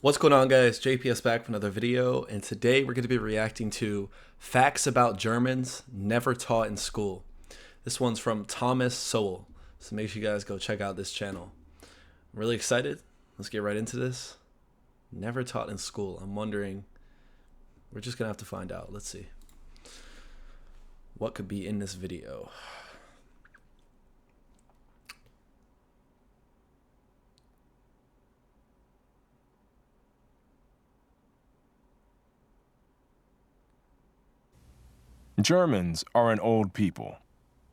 What's going on, guys? JPS back with another video, and today we're going to be reacting to facts about Germans never taught in school. This one's from Thomas Sowell, so make sure you guys go check out this channel. I'm really excited. Let's get right into this. Never taught in school. I'm wondering, we're just going to have to find out. Let's see. What could be in this video? Germans are an old people.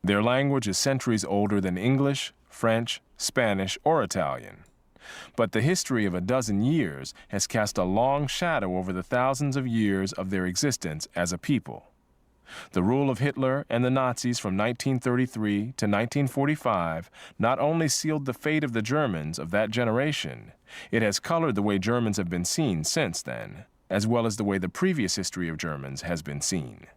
Their language is centuries older than English, French, Spanish, or Italian. But the history of a dozen years has cast a long shadow over the thousands of years of their existence as a people. The rule of Hitler and the Nazis from 1933 to 1945 not only sealed the fate of the Germans of that generation, it has colored the way Germans have been seen since then, as well as the way the previous history of Germans has been seen.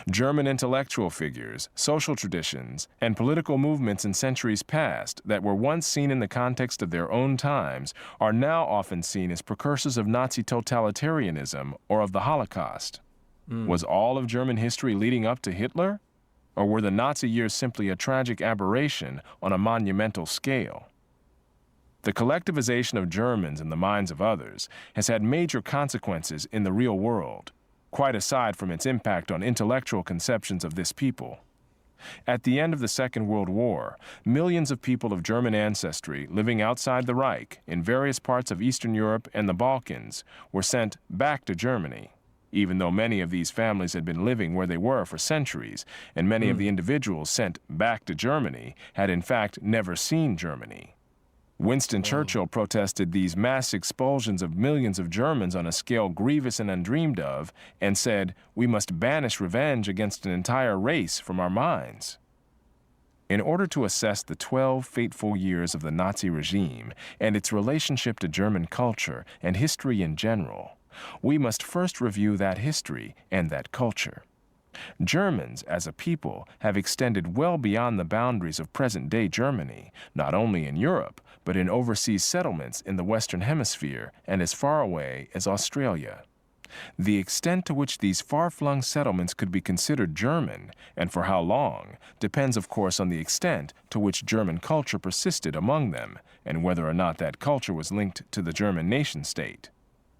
German intellectual figures, social traditions, and political movements in centuries past that were once seen in the context of their own times are now often seen as precursors of Nazi totalitarianism or of the Holocaust. Was all of German history leading up to Hitler? Or were the Nazi years simply a tragic aberration on a monumental scale? The collectivization of Germans in the minds of others has had major consequences in the real world, quite aside from its impact on intellectual conceptions of this people. At the end of the Second World War, millions of people of German ancestry living outside the Reich in various parts of Eastern Europe and the Balkans were sent back to Germany, even though many of these families had been living where they were for centuries, and many of the individuals sent back to Germany had in fact never seen Germany. Winston Churchill protested these mass expulsions of millions of Germans on a scale grievous and undreamed of, and said, "We must banish revenge against an entire race from our minds." In order to assess the 12 fateful years of the Nazi regime and its relationship to German culture and history in general, we must first review that history and that culture. Germans, as a people, have extended well beyond the boundaries of present-day Germany, not only in Europe, but in overseas settlements in the Western Hemisphere and as far away as Australia. The extent to which these far-flung settlements could be considered German, and for how long, depends of course on the extent to which German culture persisted among them, and whether or not that culture was linked to the German nation-state.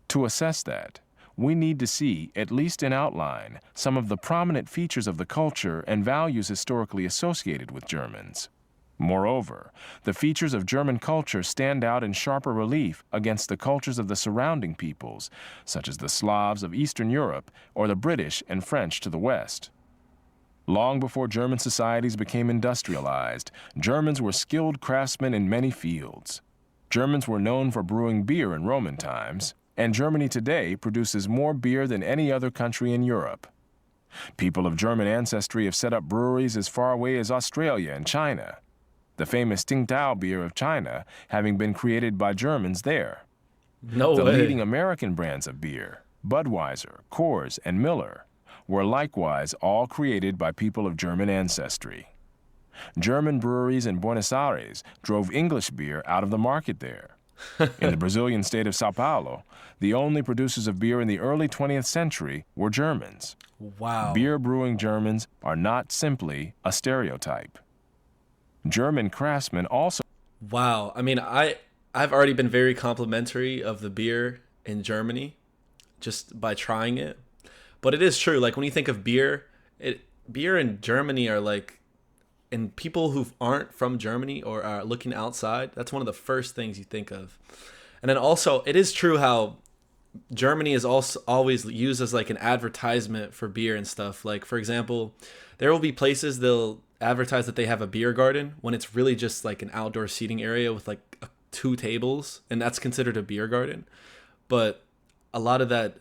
To assess that, we need to see, at least in outline, some of the prominent features of the culture and values historically associated with Germans. Moreover, the features of German culture stand out in sharper relief against the cultures of the surrounding peoples, such as the Slavs of Eastern Europe or the British and French to the west. Long before German societies became industrialized, Germans were skilled craftsmen in many fields. Germans were known for brewing beer in Roman times, and Germany today produces more beer than any other country in Europe. People of German ancestry have set up breweries as far away as Australia and China, the famous Tsingtao beer of China having been created by Germans there. No The way. leading American brands of beer, Budweiser, Coors, and Miller, were likewise all created by people of German ancestry. German breweries in Buenos Aires drove English beer out of the market there. In the Brazilian state of Sao Paulo, the only producers of beer in the early 20th century were Germans. Wow. Beer brewing Germans are not simply a stereotype. German craftsmen also... Wow. I mean, I've already been very complimentary of the beer in Germany just by trying it. But it is true. Like, when you think of beer, beer in Germany are like, and people who aren't from Germany or are looking outside, that's one of the first things you think of. And then also, it is true how Germany is also always used as like an advertisement for beer and stuff. Like, for example, there will be places they'll advertise that they have a beer garden when it's really just like an outdoor seating area with like 2 tables, and that's considered a beer garden. But a lot of that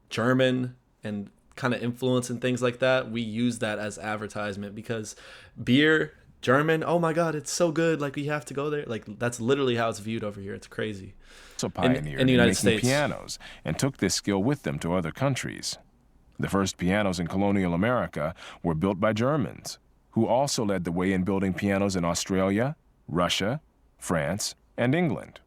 German and kind of influence and things like that, we use that as advertisement because beer, German, oh my God, it's so good. Like, we have to go there. Like, that's literally how it's viewed over here. It's crazy. also pioneered in the in United making States. pianos and took this skill with them to other countries. The first pianos in colonial America were built by Germans, who also led the way in building pianos in Australia, Russia, France, and England.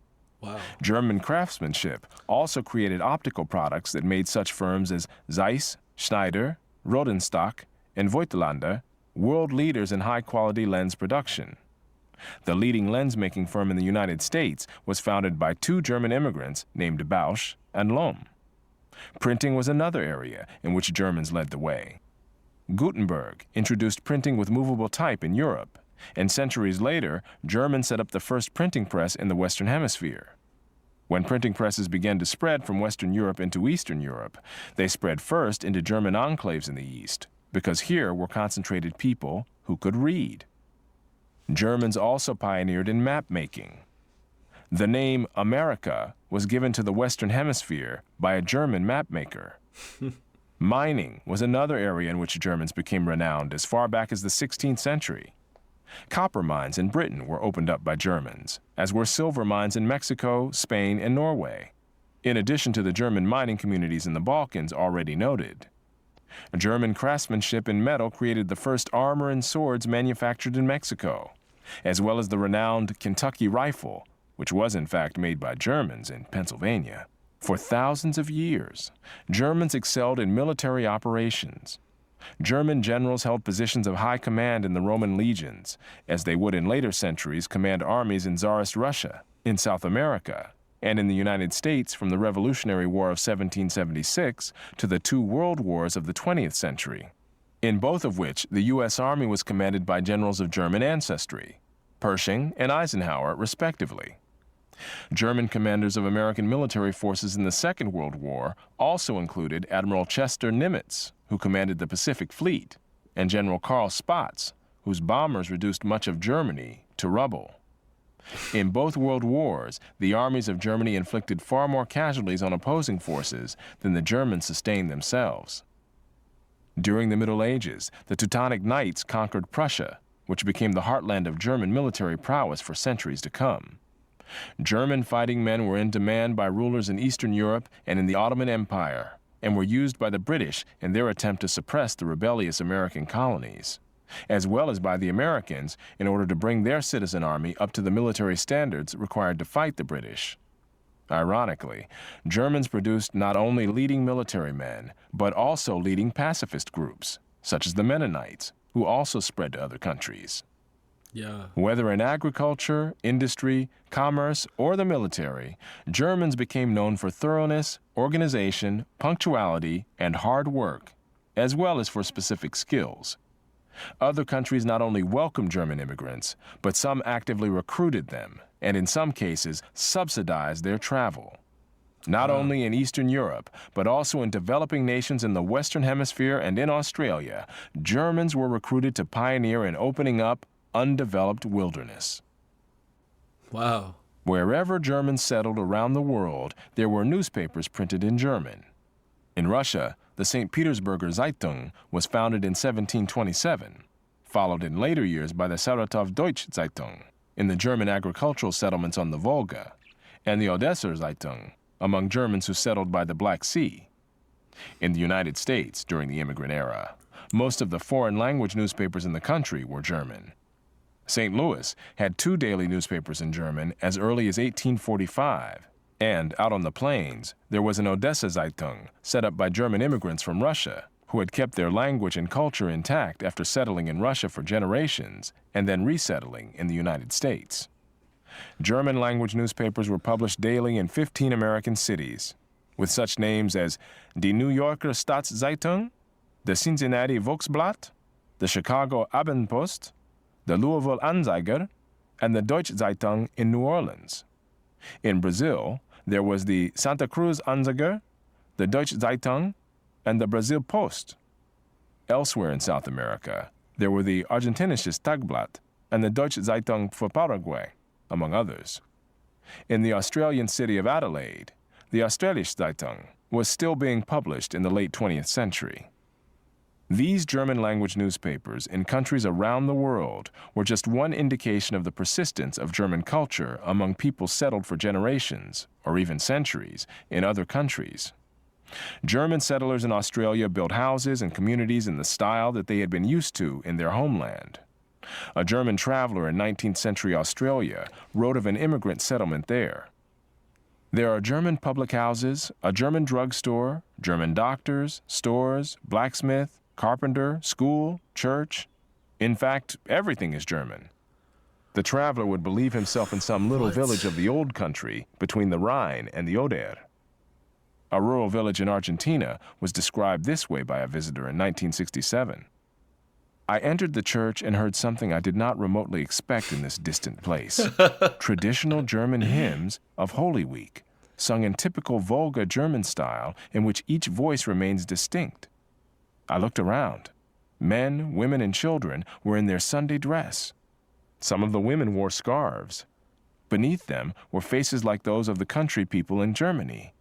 Wow. German craftsmanship also created optical products that made such firms as Zeiss, Schneider, Rodenstock, and Voigtlander world leaders in high-quality lens production. The leading lens-making firm in the United States was founded by two German immigrants named Bausch and Lohm. Printing was another area in which Germans led the way. Gutenberg introduced printing with movable type in Europe, and centuries later, Germans set up the first printing press in the Western Hemisphere. When printing presses began to spread from Western Europe into Eastern Europe, they spread first into German enclaves in the East, because here were concentrated people who could read. Germans also pioneered in map making. The name America was given to the Western Hemisphere by a German map maker. Mining was another area in which Germans became renowned as far back as the 16th century. Copper mines in Britain were opened up by Germans, as were silver mines in Mexico, Spain, and Norway, in addition to the German mining communities in the Balkans already noted. German craftsmanship in metal created the first armor and swords manufactured in Mexico, as well as the renowned Kentucky rifle, which was in fact made by Germans in Pennsylvania. For thousands of years, Germans excelled in military operations. German generals held positions of high command in the Roman legions, as they would in later centuries command armies in Tsarist Russia, in South America, and in the United States from the Revolutionary War of 1776 to the two world wars of the 20th century, in both of which the U.S. Army was commanded by generals of German ancestry, Pershing and Eisenhower, respectively. German commanders of American military forces in the Second World War also included Admiral Chester Nimitz, who commanded the Pacific Fleet, and General Karl Spaatz, whose bombers reduced much of Germany to rubble. In both world wars, the armies of Germany inflicted far more casualties on opposing forces than the Germans sustained themselves. During the Middle Ages, the Teutonic Knights conquered Prussia, which became the heartland of German military prowess for centuries to come. German fighting men were in demand by rulers in Eastern Europe and in the Ottoman Empire, and were used by the British in their attempt to suppress the rebellious American colonies, as well as by the Americans in order to bring their citizen army up to the military standards required to fight the British. Ironically, Germans produced not only leading military men, but also leading pacifist groups, such as the Mennonites, who also spread to other countries. Yeah. Whether in agriculture, industry, commerce, or the military, Germans became known for thoroughness, organization, punctuality, and hard work, as well as for specific skills. Other countries not only welcomed German immigrants, but some actively recruited them, and in some cases subsidized their travel. Not only in Eastern Europe, but also in developing nations in the Western Hemisphere and in Australia, Germans were recruited to pioneer in opening up undeveloped wilderness. Wow. Wherever Germans settled around the world, there were newspapers printed in German. In Russia, the St. Petersburger Zeitung was founded in 1727, followed in later years by the Saratov Deutsche Zeitung in the German agricultural settlements on the Volga, and the Odesser Zeitung among Germans who settled by the Black Sea. In the United States during the immigrant era, most of the foreign language newspapers in the country were German. St. Louis had two daily newspapers in German as early as 1845, and out on the plains, there was an Odessa Zeitung set up by German immigrants from Russia who had kept their language and culture intact after settling in Russia for generations and then resettling in the United States. German language newspapers were published daily in 15 American cities, with such names as Die New Yorker Staatszeitung, the Cincinnati Volksblatt, the Chicago Abendpost, the Louisville Anzeiger, and the Deutsche Zeitung in New Orleans. In Brazil, there was the Santa Cruz Anzeiger, the Deutsche Zeitung, and the Brazil Post. Elsewhere in South America, there were the Argentinisches Tagblatt and the Deutsche Zeitung für Paraguay, among others. In the Australian city of Adelaide, the Australische Zeitung was still being published in the late 20th century. These German-language newspapers in countries around the world were just one indication of the persistence of German culture among people settled for generations, or even centuries, in other countries. German settlers in Australia built houses and communities in the style that they had been used to in their homeland. A German traveler in 19th century Australia wrote of an immigrant settlement there. There are German public houses, a German drugstore, German doctors, stores, blacksmith, carpenter, school, church. In fact, everything is German. The traveler would believe himself in some little village of the old country between the Rhine and the Oder. A rural village in Argentina was described this way by a visitor in 1967. I entered the church and heard something I did not remotely expect in this distant place. Traditional German hymns of Holy Week, sung in typical Volga German style in which each voice remains distinct. I looked around. Men, women, and children were in their Sunday dress. Some of the women wore scarves. Beneath them were faces like those of the country people in Germany.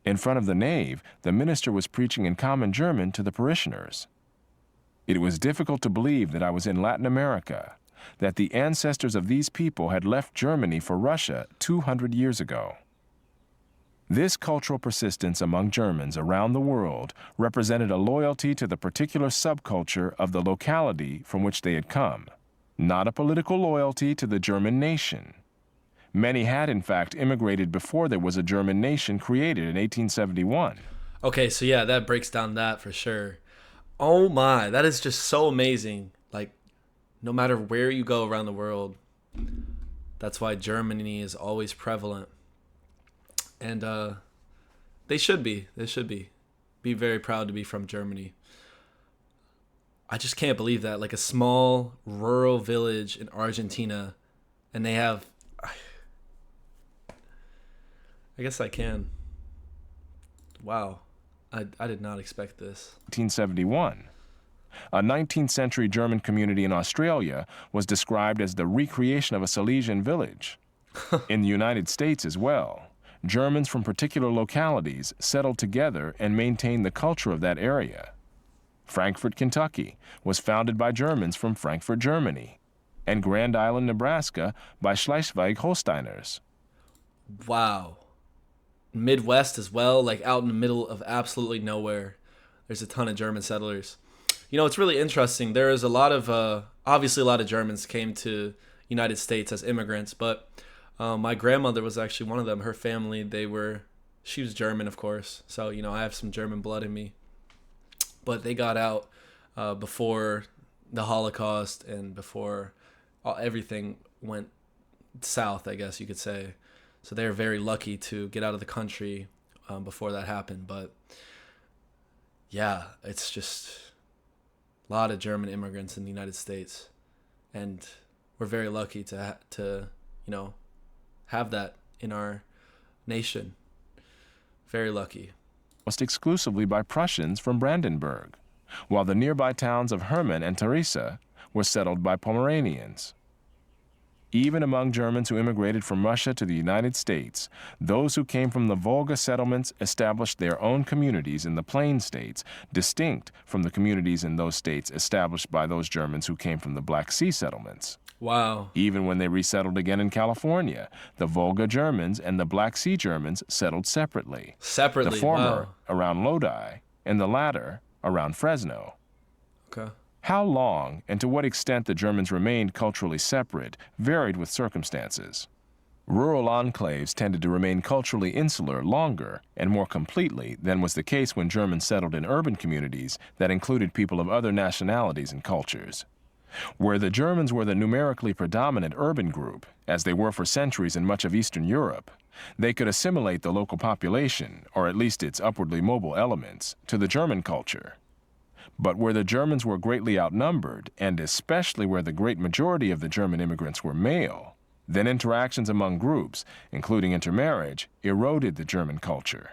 In front of the nave, the minister was preaching in common German to the parishioners. It was difficult to believe that I was in Latin America, that the ancestors of these people had left Germany for Russia 200 years ago. This cultural persistence among Germans around the world represented a loyalty to the particular subculture of the locality from which they had come, not a political loyalty to the German nation. Many had, in fact, immigrated before there was a German nation created in 1871. Okay, so yeah, that breaks down that for sure. Oh my, that is just so amazing. Like, no matter where you go around the world, that's why Germany is always prevalent. And they should be. They should be. Be very proud to be from Germany. I just can't believe that. Like a small rural village in Argentina, and they have... I guess I can. Wow. I did not expect this. 1871. A 19th century German community in Australia was described as the recreation of a Silesian village. In the United States as well, Germans from particular localities settled together and maintained the culture of that area. Frankfort, Kentucky was founded by Germans from Frankfurt, Germany, and Grand Island, Nebraska by Schleswig-Holsteiners. Wow. Midwest as well, like out in the middle of absolutely nowhere. There's a ton of German settlers. You know, it's really interesting. There is a lot of, obviously a lot of Germans came to United States as immigrants, but my grandmother was actually one of them. Her family, she was German, of course. So, you know, I have some German blood in me. But they got out before the Holocaust and before everything went south, I guess you could say. So they were very lucky to get out of the country before that happened. But yeah, it's just a lot of German immigrants in the United States, and we're very lucky to you know, have that in our nation. Very lucky. Almost exclusively by Prussians from Brandenburg, while the nearby towns of Hermann and Theresa were settled by Pomeranians. Even among Germans who immigrated from Russia to the United States, those who came from the Volga settlements established their own communities in the Plain States, distinct from the communities in those states established by those Germans who came from the Black Sea settlements. Wow. Even when they resettled again in California, the Volga Germans and the Black Sea Germans settled separately. Separately, the former wow. around Lodi, and the latter around Fresno. Okay. How long and to what extent the Germans remained culturally separate varied with circumstances. Rural enclaves tended to remain culturally insular longer and more completely than was the case when Germans settled in urban communities that included people of other nationalities and cultures. Where the Germans were the numerically predominant urban group, as they were for centuries in much of Eastern Europe, they could assimilate the local population, or at least its upwardly mobile elements, to the German culture. But where the Germans were greatly outnumbered, and especially where the great majority of the German immigrants were male, then interactions among groups, including intermarriage, eroded the German culture.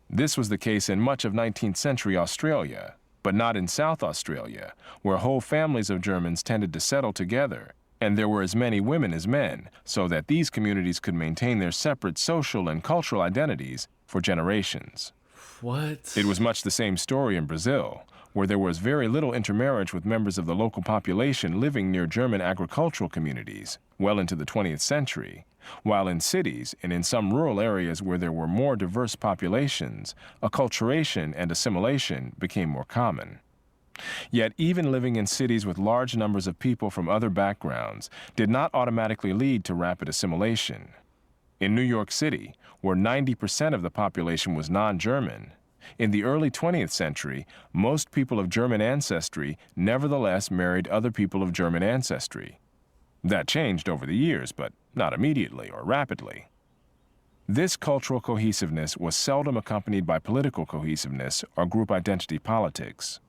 This was the case in much of 19th century Australia, but not in South Australia, where whole families of Germans tended to settle together, and there were as many women as men, so that these communities could maintain their separate social and cultural identities for generations. What? It was much the same story in Brazil, where there was very little intermarriage with members of the local population living near German agricultural communities well into the 20th century, while in cities and in some rural areas where there were more diverse populations, acculturation and assimilation became more common. Yet even living in cities with large numbers of people from other backgrounds did not automatically lead to rapid assimilation. In New York City, where 90% of the population was non-German, in the early 20th century, most people of German ancestry nevertheless married other people of German ancestry. That changed over the years, but not immediately or rapidly. This cultural cohesiveness was seldom accompanied by political cohesiveness or group identity politics.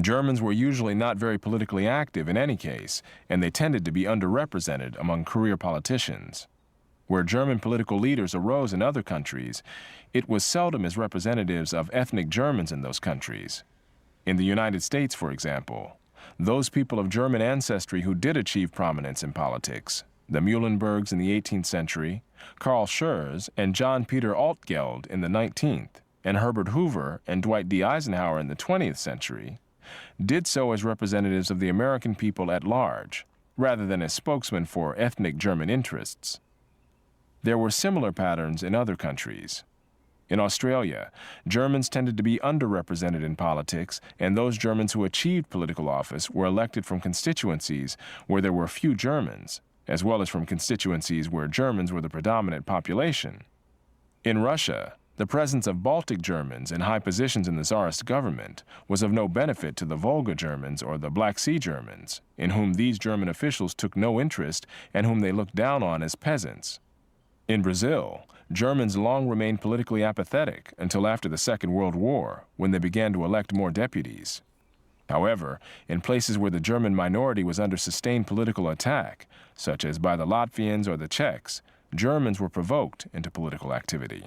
Germans were usually not very politically active in any case, and they tended to be underrepresented among career politicians. Where German political leaders arose in other countries, it was seldom as representatives of ethnic Germans in those countries. In the United States, for example, those people of German ancestry who did achieve prominence in politics, the Muhlenbergs in the 18th century, Karl Schurz and John Peter Altgeld in the 19th, and Herbert Hoover and Dwight D. Eisenhower in the 20th century, did so as representatives of the American people at large, rather than as spokesmen for ethnic German interests. There were similar patterns in other countries. In Australia, Germans tended to be underrepresented in politics, and those Germans who achieved political office were elected from constituencies where there were few Germans, as well as from constituencies where Germans were the predominant population. In Russia, the presence of Baltic Germans in high positions in the Tsarist government was of no benefit to the Volga Germans or the Black Sea Germans, in whom these German officials took no interest and whom they looked down on as peasants. In Brazil, Germans long remained politically apathetic until after the Second World War, when they began to elect more deputies. However, in places where the German minority was under sustained political attack, such as by the Latvians or the Czechs, Germans were provoked into political activity.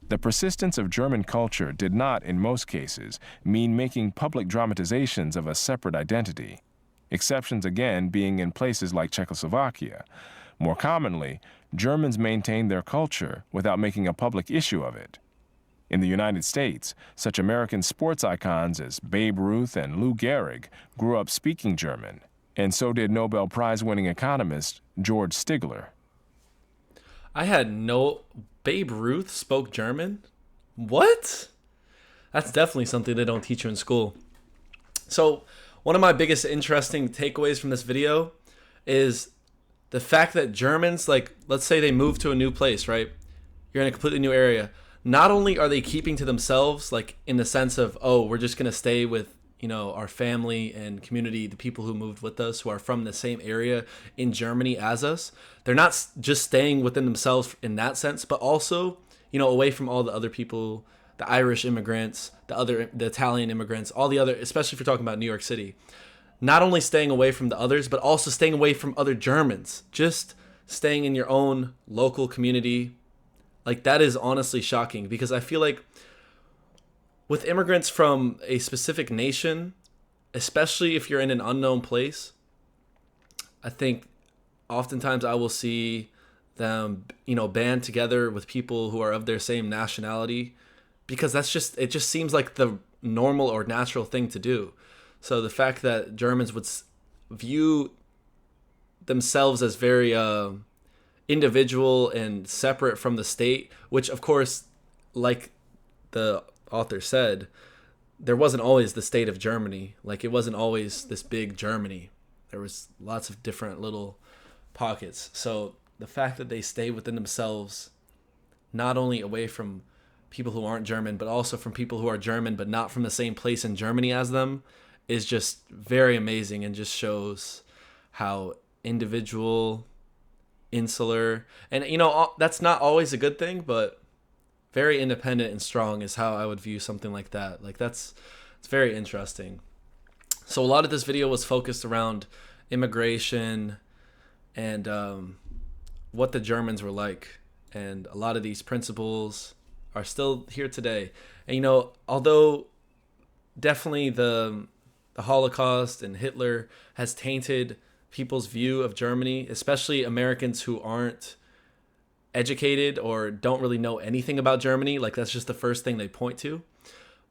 The persistence of German culture did not, in most cases, mean making public dramatizations of a separate identity, exceptions again being in places like Czechoslovakia. More commonly, Germans maintained their culture without making a public issue of it. In the United States, such American sports icons as Babe Ruth and Lou Gehrig grew up speaking German, and so did Nobel Prize-winning economist George Stigler. Babe Ruth spoke German? What? That's definitely something they don't teach you in school. So, one of my biggest interesting takeaways from this video is the fact that Germans, like, let's say they move to a new place, right? You're in a completely new area. Not only are they keeping to themselves, like in the sense of, oh, we're just going to stay with, our family and community, the people who moved with us, who are from the same area in Germany as us. They're not just staying within themselves in that sense, but also, away from all the other people, the Irish immigrants, the Italian immigrants, all the other, especially if you're talking about New York City. Not only staying away from the others, but also staying away from other Germans. Just staying in your own local community. Like, that is honestly shocking, because I feel like with immigrants from a specific nation, especially if you're in an unknown place, I think oftentimes I will see them, band together with people who are of their same nationality, because it just seems like the normal or natural thing to do. So the fact that Germans would view themselves as very individual and separate from the state, which of course, like the author said, there wasn't always the state of Germany. Like, it wasn't always this big Germany. There was lots of different little pockets. So the fact that they stay within themselves, not only away from people who aren't German, but also from people who are German but not from the same place in Germany as them, is just very amazing, and just shows how individual, insular, and that's not always a good thing, but very independent and strong is how I would view something like that. Like, it's very interesting. So a lot of this video was focused around immigration and what the Germans were like, and a lot of these principles are still here today. And although definitely the Holocaust and Hitler has tainted people's view of Germany, especially Americans who aren't educated or don't really know anything about Germany. Like, that's just the first thing they point to.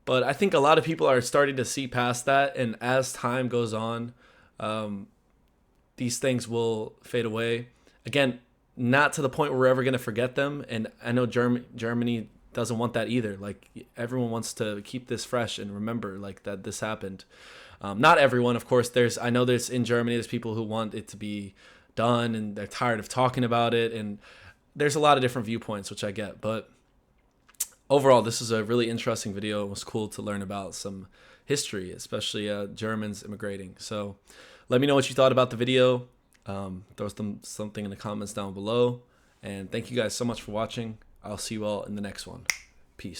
But I think a lot of people are starting to see past that, and as time goes on, these things will fade away. Again, not to the point where we're ever going to forget them, and I know Germany doesn't want that either. Like, everyone wants to keep this fresh and remember, like, that this happened. Not everyone, of course. I know there's in Germany, there's people who want it to be done, and they're tired of talking about it, and there's a lot of different viewpoints, which I get, but overall, this is a really interesting video. It was cool to learn about some history, especially Germans immigrating. So let me know what you thought about the video. Throw something in the comments down below. And thank you guys so much for watching. I'll see you all in the next one. Peace.